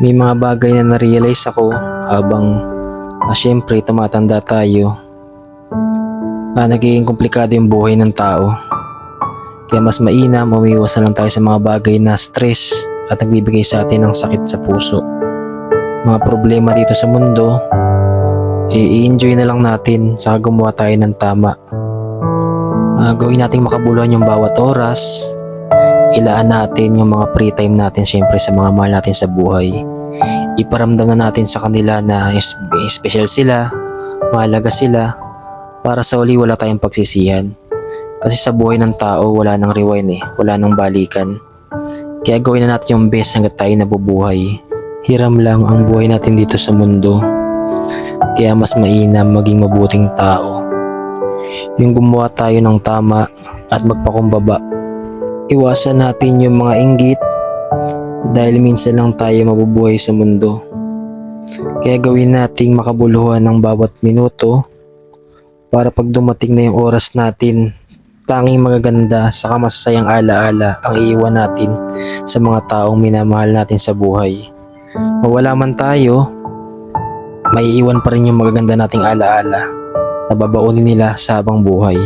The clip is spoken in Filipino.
May mga bagay na na-realize ako habang syempre tumatanda tayo. Nagiging komplikado yung buhay ng tao. Kaya mas mainam umiwas na lang tayo sa mga bagay na stress at nagbibigay sa atin ng sakit sa puso. Mga problema dito sa mundo, i-enjoy na lang natin sa gumawa tayo ng tama. Gawin nating makabuluhan yung bawat oras. Ilaan natin yung mga free time natin syempre sa mga mahal natin sa buhay. Iparamdam na natin sa kanila na special sila, mahalaga sila, para sa uli wala tayong pagsisihan. Kasi sa buhay ng tao wala nang rewind wala nang balikan. Kaya gawin na natin yung best hanggat tayo nabubuhay. Hiram lang ang buhay natin dito sa mundo. Kaya mas mainam maging mabuting tao. Yung gumawa tayo ng tama at magpakumbaba. Iwasan natin yung mga inggit dahil minsan lang tayo mabubuhay sa mundo. Kaya gawin nating makabuluhan ng bawat minuto para pag dumating na yung oras natin, tanging magaganda saka masasayang alaala ang iiwan natin sa mga taong minamahal natin sa buhay. Mawala man tayo, may iiwan pa rin yung magaganda nating alaala na babaunin nila sa habang buhay.